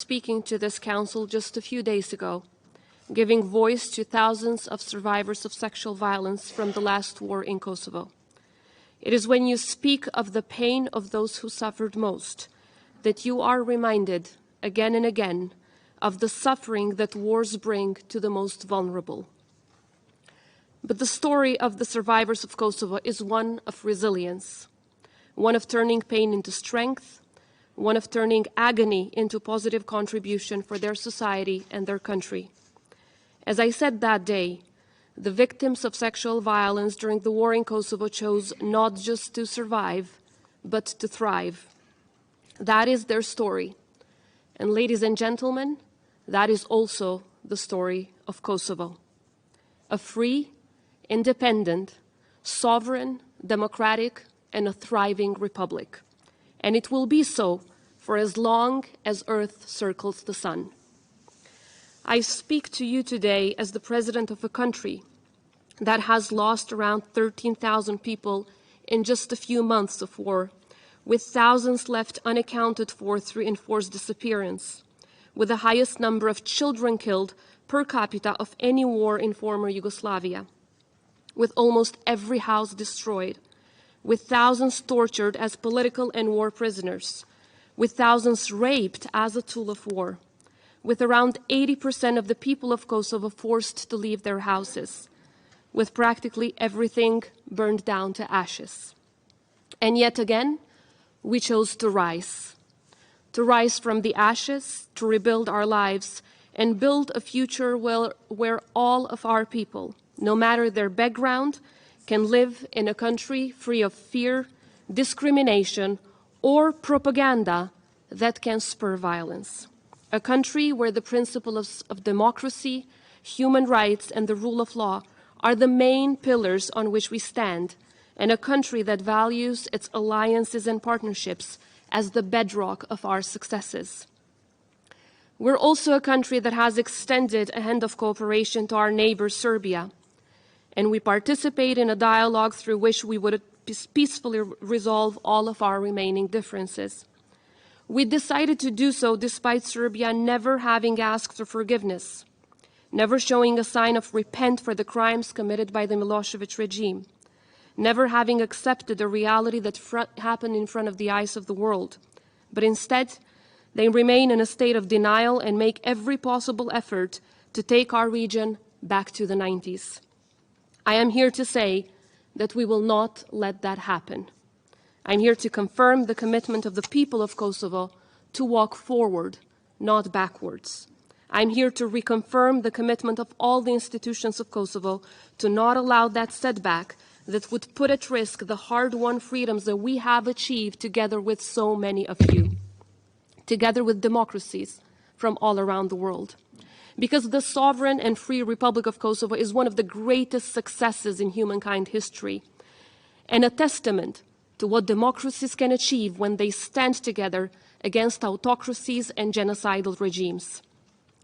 speaking to this council just a few days ago, giving voice to thousands of survivors of sexual violence from the last war in Kosovo. It is when you speak of the pain of those who suffered most that you are reminded again and again of the suffering that wars bring to the most vulnerable. But the story of the survivors of Kosovo is one of resilience, one of turning pain into strength, one of turning agony into positive contribution for their society and their country. As I said that day, the victims of sexual violence during the war in Kosovo chose not just to survive, but to thrive. That is their story. And ladies and gentlemen, that is also the story of Kosovo. A free, independent, sovereign, democratic, and a thriving republic. And it will be so for as long as Earth circles the sun. I speak to you today as the president of a country that has lost around 13,000 people in just a few months of war, with thousands left unaccounted for through enforced disappearance, with the highest number of children killed per capita of any war in former Yugoslavia, with almost every house destroyed, with thousands tortured as political and war prisoners, with thousands raped as a tool of war, with around 80% of the people of Kosovo forced to leave their houses, with practically everything burned down to ashes. And yet again, we chose to rise from the ashes, to rebuild our lives, and build a future where all of our people, no matter their background, can live in a country free of fear, discrimination, or propaganda that can spur violence. A country where the principles of democracy, human rights, and the rule of law are the main pillars on which we stand, and a country that values its alliances and partnerships as the bedrock of our successes. We're also a country that has extended a hand of cooperation to our neighbor Serbia, and we participate in a dialogue through which we would peacefully resolve all of our remaining differences. We decided to do so despite Serbia never having asked for forgiveness, never showing a sign of repent for the crimes committed by the Milosevic regime, never having accepted the reality that happened in front of the eyes of the world. But instead, they remain in a state of denial and make every possible effort to take our region back to the 90s. I am here to say that we will not let that happen. I'm here to confirm the commitment of the people of Kosovo to walk forward, not backwards. I'm here to reconfirm the commitment of all the institutions of Kosovo to not allow that setback that would put at risk the hard-won freedoms that we have achieved together with so many of you, together with democracies from all around the world. Because the sovereign and free Republic of Kosovo is one of the greatest successes in humankind history, and a testament to what democracies can achieve when they stand together against autocracies and genocidal regimes.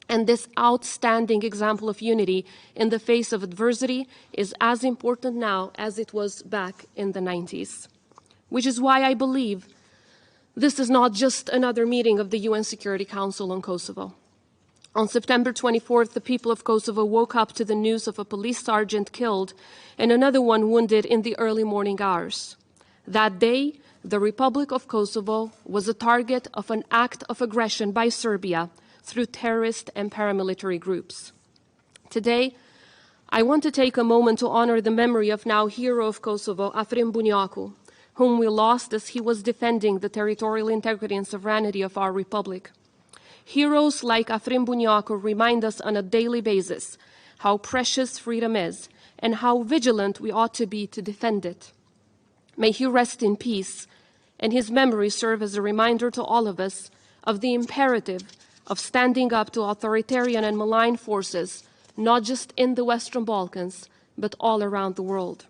And this outstanding example of unity in the face of adversity is as important now as it was back in the 90s. Which is why I believe this is not just another meeting of the UN Security Council on Kosovo. On September 24th, the people of Kosovo woke up to the news of a police sergeant killed and another one wounded in the early morning hours. That day, the Republic of Kosovo was a target of an act of aggression by Serbia through terrorist and paramilitary groups. Today, I want to take a moment to honor the memory of now hero of Kosovo, Afrim Bunjaku, whom we lost as he was defending the territorial integrity and sovereignty of our republic. Heroes like Afrim Bunjaku remind us on a daily basis how precious freedom is and how vigilant we ought to be to defend it. May he rest in peace, and his memory serve as a reminder to all of us of the imperative of standing up to authoritarian and malign forces, not just in the Western Balkans, but all around the world.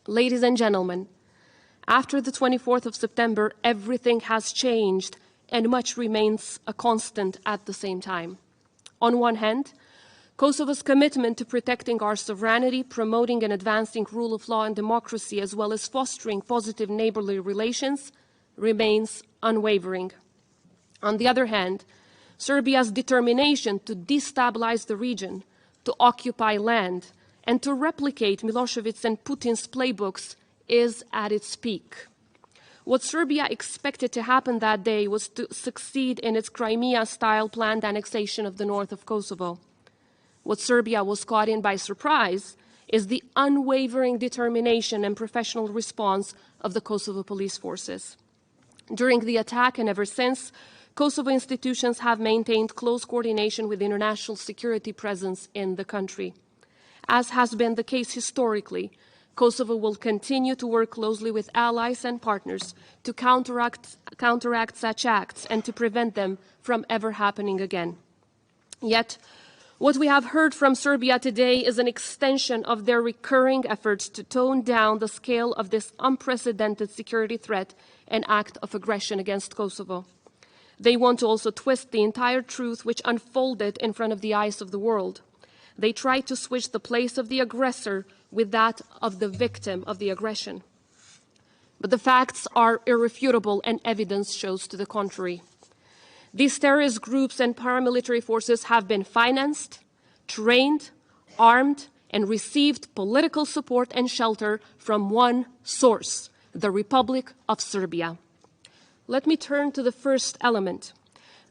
Ladies and gentlemen, after the 24th of September, everything has changed and much remains a constant at the same time. On one hand, Kosovo's commitment to protecting our sovereignty, promoting and advancing rule of law and democracy, as well as fostering positive neighborly relations, remains unwavering. On the other hand, Serbia's determination to destabilize the region, to occupy land, and to replicate Milosevic's and Putin's playbooks is at its peak. What Serbia expected to happen that day was to succeed in its Crimea-style planned annexation of the north of Kosovo. What Serbia was caught in by surprise is the unwavering determination and professional response of the Kosovo police forces. During the attack and ever since, Kosovo institutions have maintained close coordination with international security presence in the country. As has been the case historically, Kosovo will continue to work closely with allies and partners to counteract such acts and to prevent them from ever happening again. Yet, what we have heard from Serbia today is an extension of their recurring efforts to tone down the scale of this unprecedented security threat and act of aggression against Kosovo. They want to also twist the entire truth which unfolded in front of the eyes of the world. They try to switch the place of the aggressor with that of the victim of the aggression. But the facts are irrefutable and evidence shows to the contrary. These terrorist groups and paramilitary forces have been financed, trained, armed, and received political support and shelter from one source, the Republic of Serbia. Let me turn to the first element.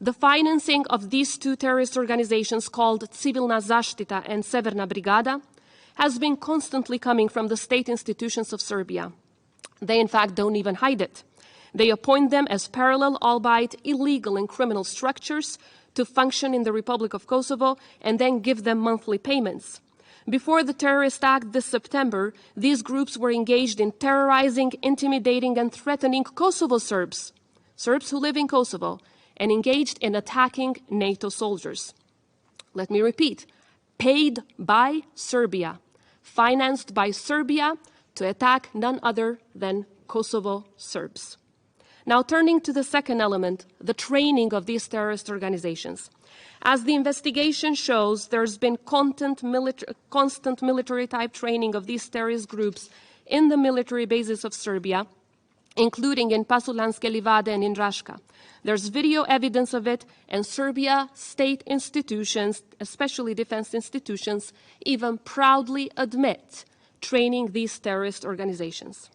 The financing of these two terrorist organizations called Civilna Zaštita and Severna Brigada has been constantly coming from the state institutions of Serbia. They, in fact, don't even hide it. They appoint them as parallel, albeit illegal and criminal structures to function in the Republic of Kosovo and then give them monthly payments. Before the terrorist act this September, these groups were engaged in terrorizing, intimidating, and threatening Kosovo Serbs who live in Kosovo, and engaged in attacking NATO soldiers. Let me repeat, paid by Serbia, financed by Serbia to attack none other than Kosovo Serbs. Now turning to the second element, the training of these terrorist organizations. As the investigation shows, there's been constant military type training of these terrorist groups in the military bases of Serbia, including in Pasulanske Livade and in Raška. There's video evidence of it, and Serbia state institutions, especially defense institutions, even proudly admit training these terrorist organizations.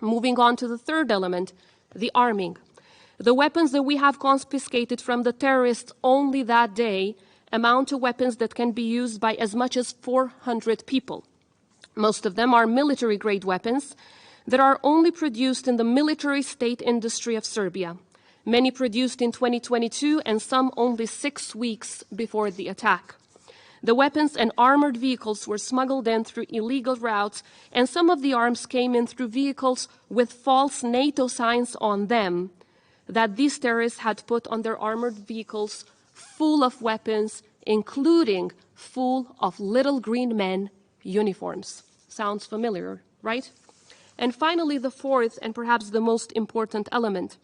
Moving on to the third element, the arming. The weapons that we have confiscated from the terrorists only that day amount to weapons that can be used by as much as 400 people. Most of them are military-grade weapons that are only produced in the military state industry of Serbia, many produced in 2022 and some only 6 weeks before the attack. The weapons and armored vehicles were smuggled in through illegal routes, and some of the arms came in through vehicles with false NATO signs on them that these terrorists had put on their armored vehicles full of weapons, including full of little green men uniforms. Sounds familiar, right? And finally, the fourth and perhaps the most important element,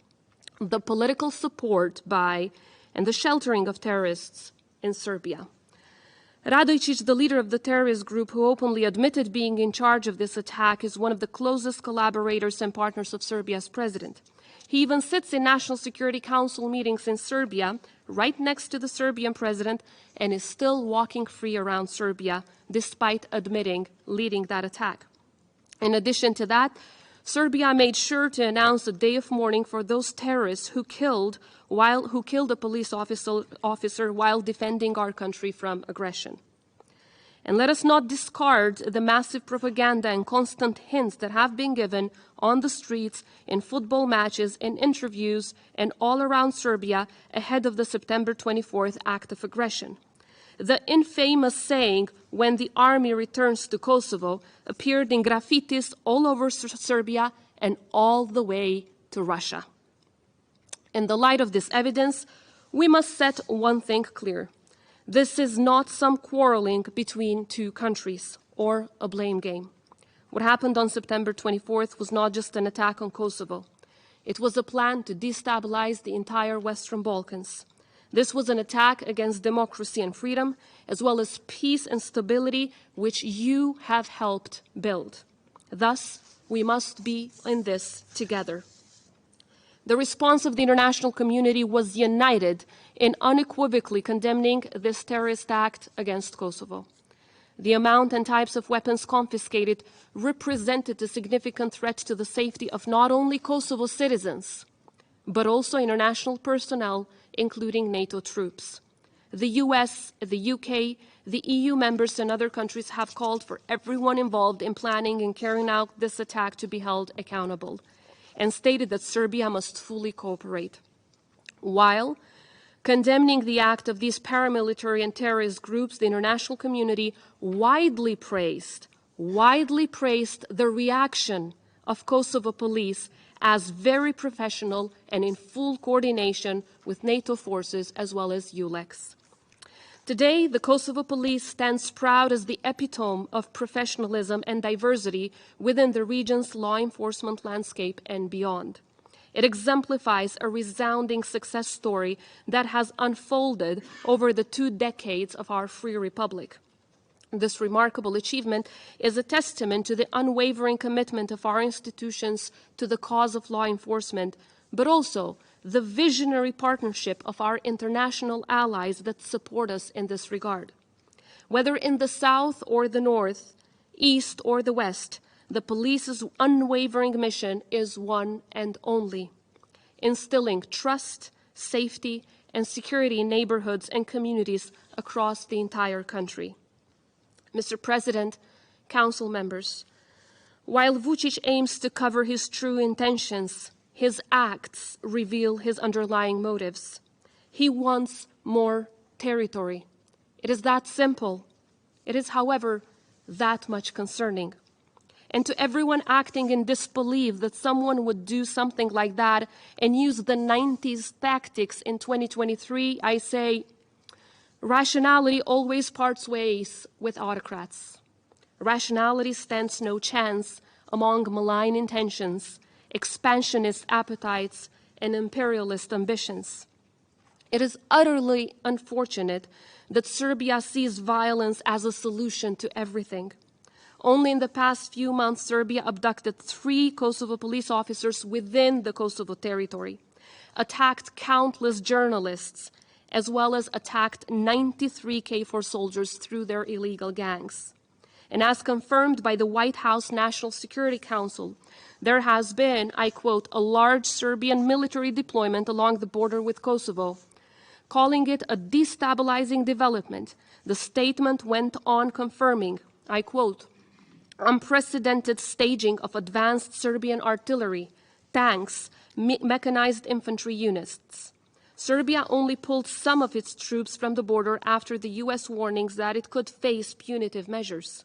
the political support by and the sheltering of terrorists in Serbia. Radojcic, the leader of the terrorist group who openly admitted being in charge of this attack, is one of the closest collaborators and partners of Serbia's president. He even sits in National Security Council meetings in Serbia, right next to the Serbian president, and is still walking free around Serbia, despite admitting leading that attack. In addition to that, Serbia made sure to announce a day of mourning for those terrorists who killed a police officer while defending our country from aggression. And let us not discard the massive propaganda and constant hints that have been given on the streets, in football matches, in interviews, and all around Serbia ahead of the September 24th act of aggression. The infamous saying, "When the army returns to Kosovo," appeared in graffitis all over Serbia and all the way to Russia. In the light of this evidence, we must set one thing clear. This is not some quarreling between two countries or a blame game. What happened on September 24th was not just an attack on Kosovo. It was a plan to destabilize the entire Western Balkans. This was an attack against democracy and freedom, as well as peace and stability, which you have helped build. Thus, we must be in this together. The response of the international community was united in unequivocally condemning this terrorist act against Kosovo. The amount and types of weapons confiscated represented a significant threat to the safety of not only Kosovo citizens, but also international personnel, including NATO troops. The US, the UK, the EU members and other countries have called for everyone involved in planning and carrying out this attack to be held accountable, and stated that Serbia must fully cooperate. While condemning the act of these paramilitary and terrorist groups, the international community widely praised the reaction of Kosovo police as very professional and in full coordination with NATO forces as well as ULEX. Today, the Kosovo police stands proud as the epitome of professionalism and diversity within the region's law enforcement landscape and beyond. It exemplifies a resounding success story that has unfolded over the 2 decades of our free republic. This remarkable achievement is a testament to the unwavering commitment of our institutions to the cause of law enforcement, but also the visionary partnership of our international allies that support us in this regard. Whether in the south or the north, east or the west, the police's unwavering mission is one and only: instilling trust, safety, and security in neighborhoods and communities across the entire country. Mr. President, Council members, while Vučić aims to cover his true intentions, his acts reveal his underlying motives. He wants more territory. It is that simple. It is, however, that much concerning. And to everyone acting in disbelief that someone would do something like that and use the 90s tactics in 2023, I say, rationality always parts ways with autocrats. Rationality stands no chance among malign intentions, expansionist appetites, and imperialist ambitions. It is utterly unfortunate that Serbia sees violence as a solution to everything. Only in the past few months, Serbia abducted 3 Kosovo police officers within the Kosovo territory, attacked countless journalists, as well as attacked 93 KFOR soldiers through their illegal gangs. And as confirmed by the White House National Security Council, there has been, I quote, a large Serbian military deployment along the border with Kosovo. Calling it a destabilizing development, the statement went on confirming, I quote, unprecedented staging of advanced Serbian artillery, tanks, mechanized infantry units. Serbia only pulled some of its troops from the border after the U.S. warnings that it could face punitive measures.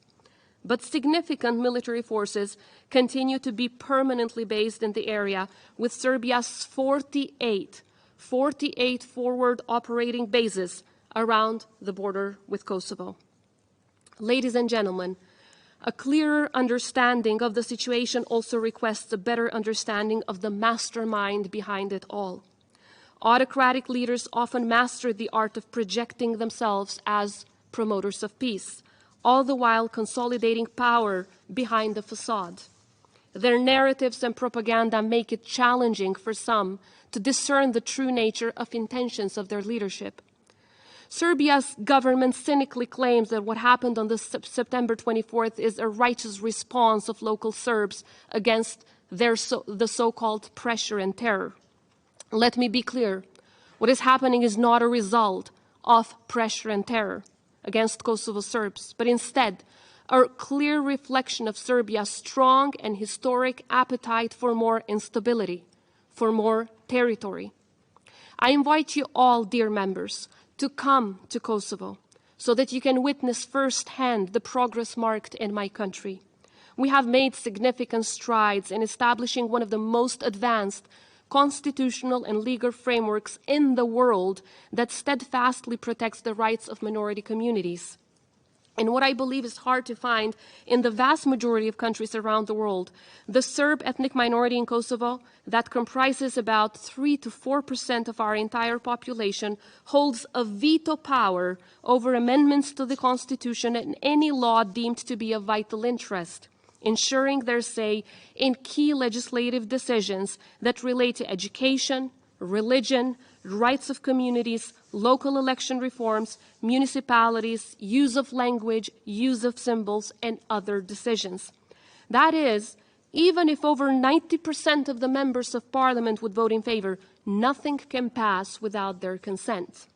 But significant military forces continue to be permanently based in the area, with Serbia's 48 forward operating bases around the border with Kosovo. Ladies and gentlemen, a clearer understanding of the situation also requests a better understanding of the mastermind behind it all. Autocratic leaders often master the art of projecting themselves as promoters of peace, all the while consolidating power behind the facade. Their narratives and propaganda make it challenging for some to discern the true nature of intentions of their leadership. Serbia's government cynically claims that what happened on September 24th is a righteous response of local Serbs against the so-called pressure and terror. Let me be clear. What is happening is not a result of pressure and terror against Kosovo Serbs, but instead a clear reflection of Serbia's strong and historic appetite for more instability, for more territory. I invite you all, dear members, to come to Kosovo so that you can witness firsthand the progress marked in my country. We have made significant strides in establishing one of the most advanced constitutional and legal frameworks in the world that steadfastly protects the rights of minority communities. And what I believe is hard to find in the vast majority of countries around the world, the Serb ethnic minority in Kosovo, that comprises about 3 to 4% of our entire population, holds a veto power over amendments to the Constitution and any law deemed to be of vital interest. ensuring their say in key legislative decisions that relate to education, religion, rights of communities, local election reforms, municipalities, use of language, use of symbols, and other decisions. That is, even if over 90% of the members of parliament would vote in favor, nothing can pass without their consent.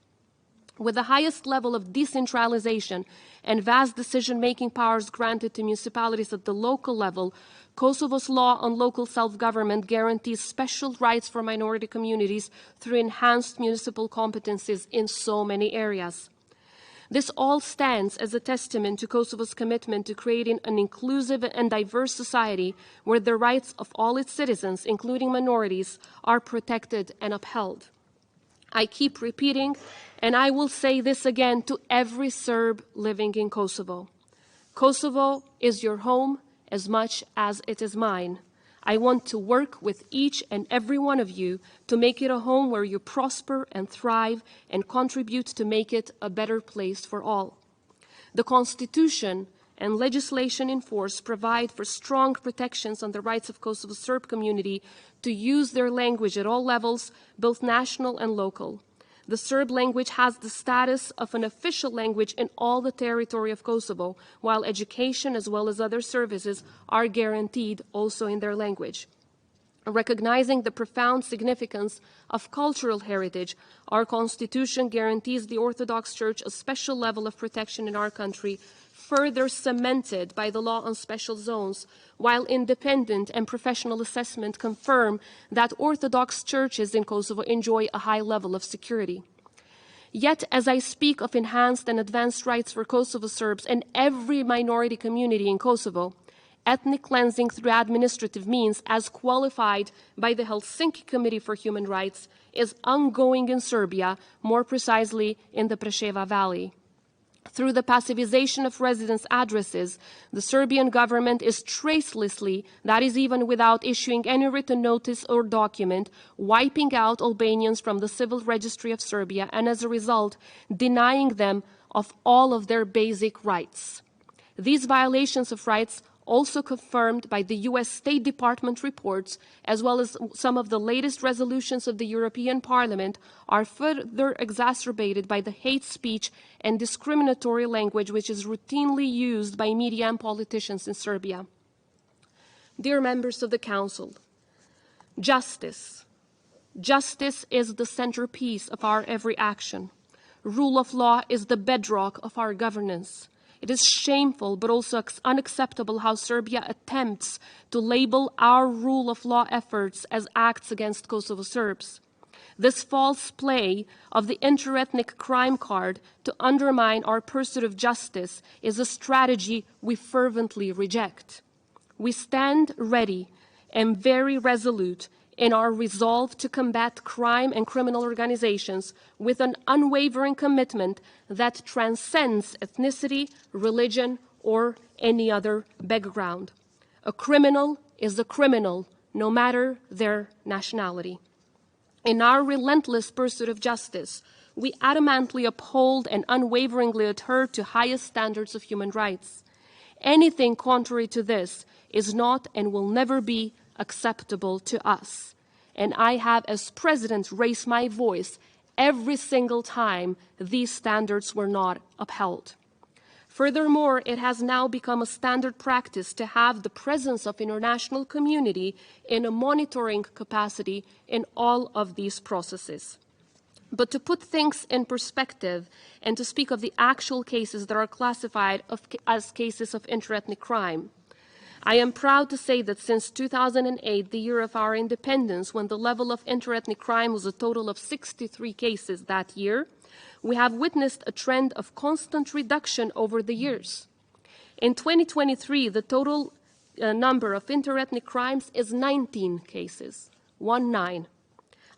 With the highest level of decentralization and vast decision-making powers granted to municipalities at the local level, Kosovo's law on local self-government guarantees special rights for minority communities through enhanced municipal competencies in so many areas. This all stands as a testament to Kosovo's commitment to creating an inclusive and diverse society where the rights of all its citizens, including minorities, are protected and upheld. I keep repeating, and I will say this again to every Serb living in Kosovo. Kosovo is your home as much as it is mine. I want to work with each and every one of you to make it a home where you prosper and thrive and contribute to make it a better place for all. The Constitution and legislation in force provide for strong protections on the rights of Kosovo's Serb community to use their language at all levels, both national and local. The Serb language has the status of an official language in all the territory of Kosovo, while education as well as other services are guaranteed also in their language. Recognizing the profound significance of cultural heritage, our Constitution guarantees the Orthodox Church a special level of protection in our country, further cemented by the law on special zones, while independent and professional assessment confirm that Orthodox churches in Kosovo enjoy a high level of security. Yet, as I speak of enhanced and advanced rights for Kosovo Serbs and every minority community in Kosovo, ethnic cleansing through administrative means, as qualified by the Helsinki Committee for Human Rights, is ongoing in Serbia, more precisely in the Preševa Valley. Through the passivization of residence addresses, the Serbian government is tracelessly, that is even without issuing any written notice or document, wiping out Albanians from the civil registry of Serbia and as a result, denying them of all of their basic rights. These violations of rights, also confirmed by the US State Department reports, as well as some of the latest resolutions of the European Parliament, are further exacerbated by the hate speech and discriminatory language which is routinely used by media and politicians in Serbia. Dear members of the Council, justice. Justice is the centerpiece of our every action. Rule of law is the bedrock of our governance. It is shameful but also unacceptable how Serbia attempts to label our rule of law efforts as acts against Kosovo Serbs. This false play of the interethnic crime card to undermine our pursuit of justice is a strategy we fervently reject. We stand ready and very resolute in our resolve to combat crime and criminal organizations with an unwavering commitment that transcends ethnicity, religion, or any other background. A criminal is a criminal, no matter their nationality. In our relentless pursuit of justice, we adamantly uphold and unwaveringly adhere to highest standards of human rights. Anything contrary to this is not and will never be acceptable to us. And I have, as president, raised my voice every single time these standards were not upheld. Furthermore, it has now become a standard practice to have the presence of international community in a monitoring capacity in all of these processes. But to put things in perspective and to speak of the actual cases that are classified as cases of interethnic crime, I am proud to say that since 2008, the year of our independence, when the level of interethnic crime was a total of 63 cases that year, we have witnessed a trend of constant reduction over the years. In 2023, the total number of interethnic crimes is 19 cases, 19,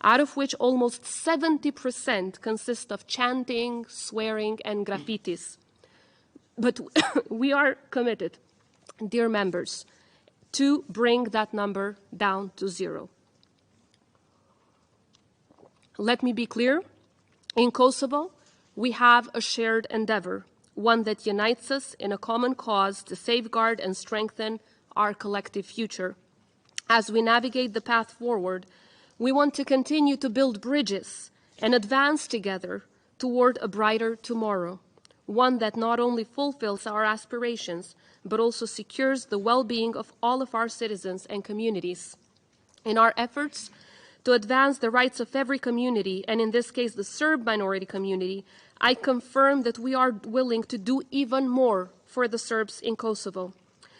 out of which almost 70% consist of chanting, swearing, and graffitis. But we are committed, dear members, to bring that number down to zero. Let me be clear. In Kosovo, we have a shared endeavor, one that unites us in a common cause to safeguard and strengthen our collective future. As we navigate the path forward, we want to continue to build bridges and advance together toward a brighter tomorrow, one that not only fulfills our aspirations, but also secures the well-being of all of our citizens and communities. In our efforts to advance the rights of every community, and in this case the Serb minority community, I confirm that we are willing to do even more for the Serbs in Kosovo.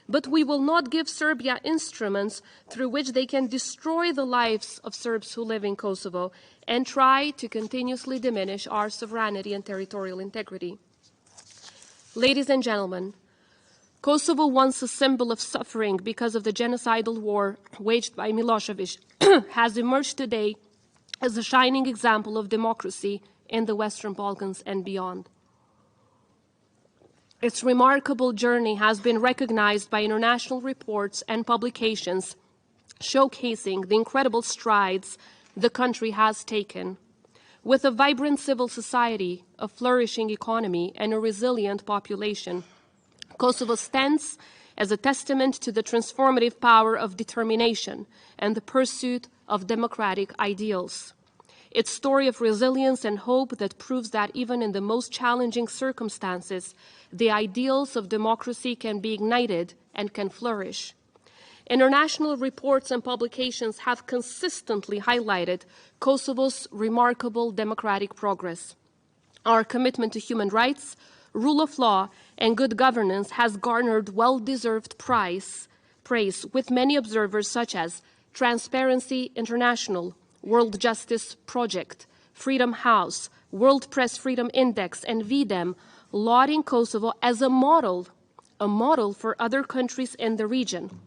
But we will not give Serbia instruments through which they can destroy the lives of Serbs who live in Kosovo and try to continuously diminish our sovereignty and territorial integrity. Ladies and gentlemen, Kosovo, once a symbol of suffering because of the genocidal war waged by Milosevic, has emerged today as a shining example of democracy in the Western Balkans and beyond. Its remarkable journey has been recognized by international reports and publications showcasing the incredible strides the country has taken. With a vibrant civil society, a flourishing economy, and a resilient population, Kosovo stands as a testament to the transformative power of determination and the pursuit of democratic ideals. Its story of resilience and hope that proves that even in the most challenging circumstances, the ideals of democracy can be ignited and can flourish. International reports and publications have consistently highlighted Kosovo's remarkable democratic progress. Our commitment to human rights, rule of law, and good governance has garnered well-deserved praise with many observers such as Transparency International, World Justice Project, Freedom House, World Press Freedom Index, and VDEM lauding Kosovo as a model for other countries in the region.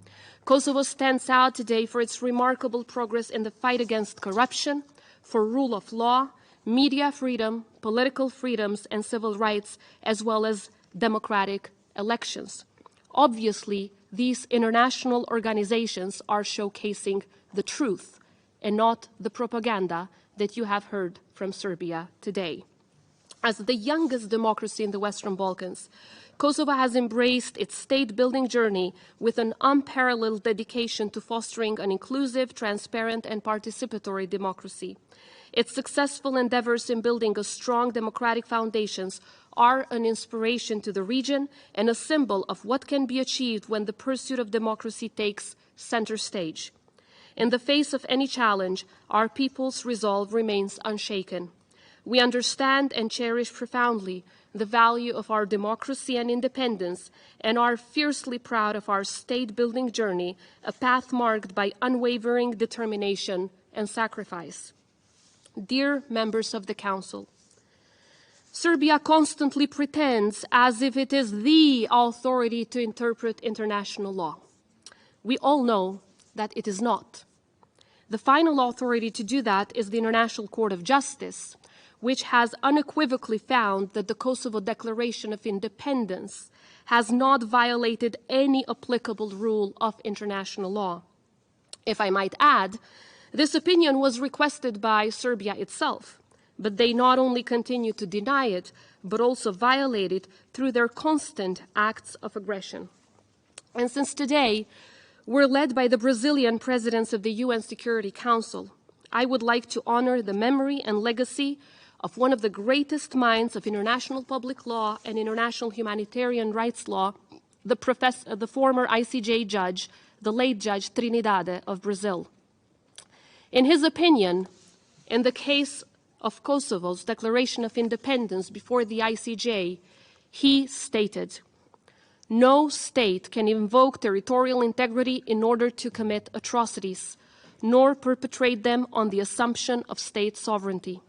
Kosovo stands out today for its remarkable progress in the fight against corruption, for rule of law, media freedom, political freedoms, and civil rights, as well as democratic elections. Obviously, these international organizations are showcasing the truth and not the propaganda that you have heard from Serbia today. As the youngest democracy in the Western Balkans, Kosovo has embraced its state-building journey with an unparalleled dedication to fostering an inclusive, transparent, and participatory democracy. Its successful endeavors in building a strong democratic foundations are an inspiration to the region and a symbol of what can be achieved when the pursuit of democracy takes center stage. In the face of any challenge, our people's resolve remains unshaken. We understand and cherish profoundly the value of our democracy and independence, and are fiercely proud of our state-building journey, a path marked by unwavering determination and sacrifice. Dear members of the Council, Serbia constantly pretends as if it is the authority to interpret international law. We all know that it is not. The final authority to do that is the International Court of Justice, which has unequivocally found that the Kosovo Declaration of Independence has not violated any applicable rule of international law. If I might add, this opinion was requested by Serbia itself, but they not only continue to deny it, but also violate it through their constant acts of aggression. And since today, we're led by the Brazilian presidents of the UN Security Council, I would like to honor the memory and legacy of one of the greatest minds of international public law and international humanitarian rights law, the former ICJ judge, the late Judge Trinidade of Brazil. In his opinion, in the case of Kosovo's declaration of independence before the ICJ, he stated, "No state can invoke territorial integrity in order to commit atrocities, nor perpetrate them on the assumption of state sovereignty,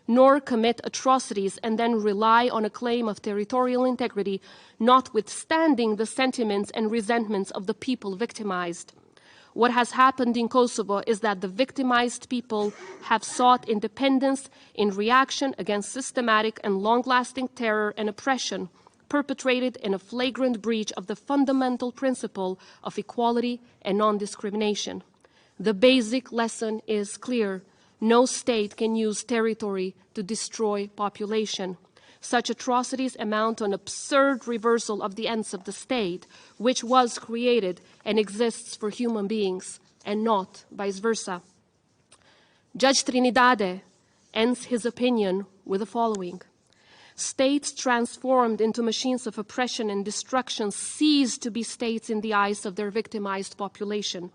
nor commit atrocities and then rely on a claim of territorial integrity, notwithstanding the sentiments and resentments of the people victimized. What has happened in Kosovo is that the victimized people have sought independence in reaction against systematic and long-lasting terror and oppression perpetrated in a flagrant breach of the fundamental principle of equality and non-discrimination. The basic lesson is clear. No state can use territory to destroy population. Such atrocities amount to an absurd reversal of the ends of the state, which was created and exists for human beings, and not vice versa. Judge Trinidade ends his opinion with the following: states transformed into machines of oppression and destruction cease to be states in the eyes of their victimized population.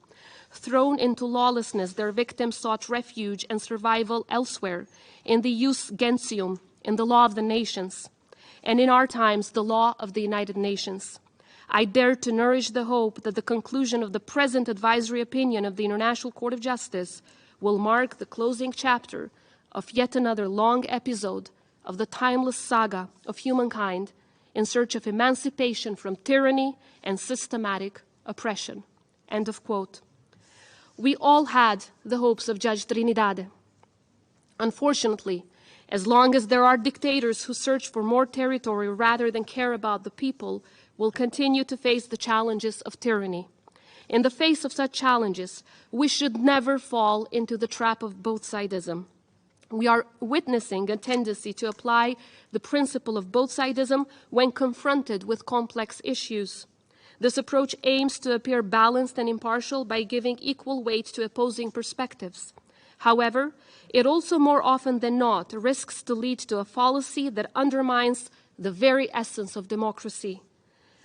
Thrown into lawlessness, their victims sought refuge and survival elsewhere, in the jus gentium, in the law of the nations, and in our times, the law of the United Nations. I dare to nourish the hope that the conclusion of the present advisory opinion of the International Court of Justice will mark the closing chapter of yet another long episode of the timeless saga of humankind in search of emancipation from tyranny and systematic oppression. End of quote. We all had the hopes of Judge Trinidade. Unfortunately, as long as there are dictators who search for more territory rather than care about the people, we'll continue to face the challenges of tyranny. In the face of such challenges, we should never fall into the trap of both-sidism. We are witnessing a tendency to apply the principle of both-sidism when confronted with complex issues. This approach aims to appear balanced and impartial by giving equal weight to opposing perspectives. However, it also more often than not risks to lead to a fallacy that undermines the very essence of democracy.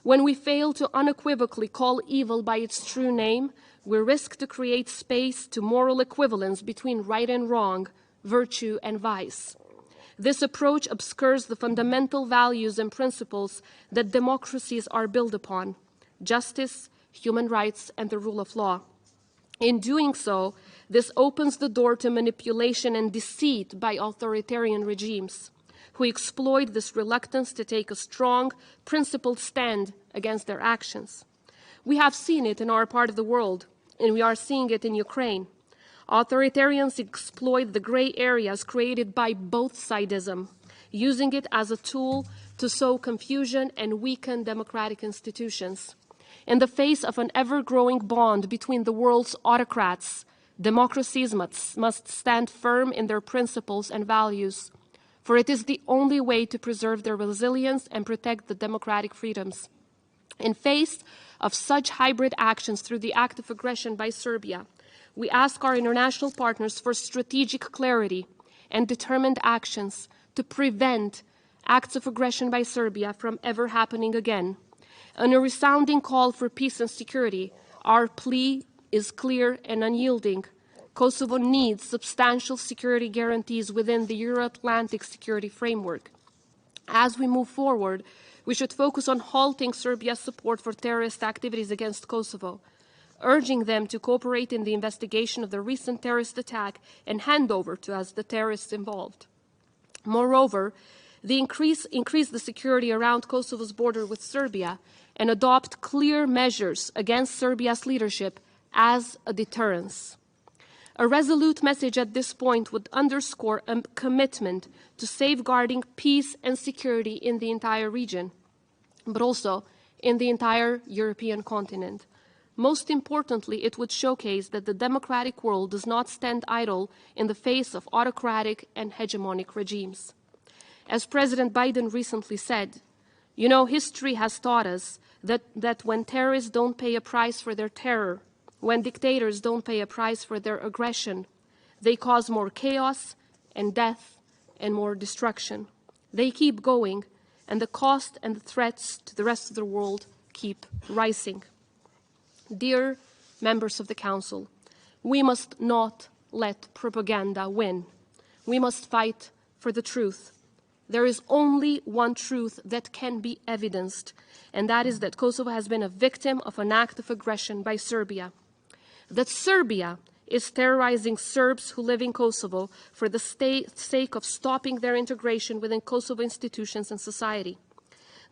When we fail to unequivocally call evil by its true name, we risk to create space to moral equivalence between right and wrong, virtue and vice. This approach obscures the fundamental values and principles that democracies are built upon: justice, human rights, and the rule of law. In doing so, this opens the door to manipulation and deceit by authoritarian regimes, who exploit this reluctance to take a strong, principled stand against their actions. We have seen it in our part of the world, and we are seeing it in Ukraine. Authoritarians exploit the gray areas created by both-sidism, using it as a tool to sow confusion and weaken democratic institutions. In the face of an ever-growing bond between the world's autocrats, democracies must stand firm in their principles and values, for it is the only way to preserve their resilience and protect the democratic freedoms. In face of such hybrid actions through the act of aggression by Serbia, we ask our international partners for strategic clarity and determined actions to prevent acts of aggression by Serbia from ever happening again. In a resounding call for peace and security, our plea is clear and unyielding. Kosovo needs substantial security guarantees within the Euro-Atlantic security framework. As we move forward, we should focus on halting Serbia's support for terrorist activities against Kosovo, urging them to cooperate in the investigation of the recent terrorist attack and hand over to us the terrorists involved. Moreover, increase the security around Kosovo's border with Serbia and adopt clear measures against Serbia's leadership as a deterrence. A resolute message at this point would underscore a commitment to safeguarding peace and security in the entire region, but also in the entire European continent. Most importantly, it would showcase that the democratic world does not stand idle in the face of autocratic and hegemonic regimes. As President Biden recently said, "You know, history has taught us that when terrorists don't pay a price for their terror, when dictators don't pay a price for their aggression, they cause more chaos and death and more destruction. They keep going, and the cost and the threats to the rest of the world keep rising." Dear members of the Council, we must not let propaganda win. We must fight for the truth. There is only one truth that can be evidenced, and that is that Kosovo has been a victim of an act of aggression by Serbia. That Serbia is terrorizing Serbs who live in Kosovo for the sake of stopping their integration within Kosovo institutions and society.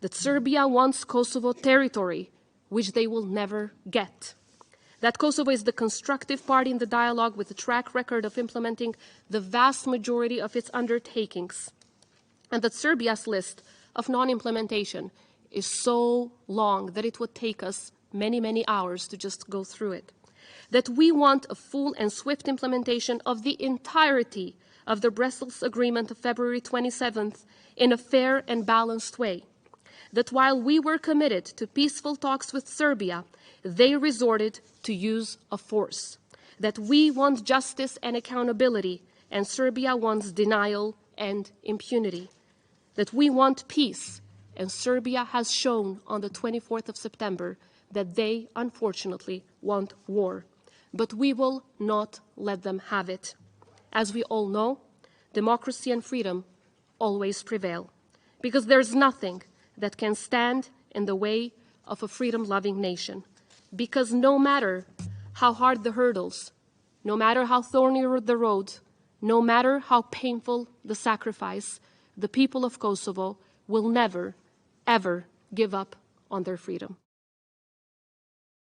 That Serbia wants Kosovo territory, which they will never get. That Kosovo is the constructive party in the dialogue with a track record of implementing the vast majority of its undertakings. And that Serbia's list of non-implementation is so long that it would take us many, many hours to just go through it. That we want a full and swift implementation of the entirety of the Brussels Agreement of February 27th in a fair and balanced way. That while we were committed to peaceful talks with Serbia, they resorted to use of force. That we want justice and accountability, and Serbia wants denial and impunity. That we want peace, and Serbia has shown on the 24th of September that they, unfortunately, want war. But we will not let them have it. As we all know, democracy and freedom always prevail, because there's nothing that can stand in the way of a freedom-loving nation. Because no matter how hard the hurdles, no matter how thorny the road, no matter how painful the sacrifice, the people of Kosovo will never, ever give up on their freedom.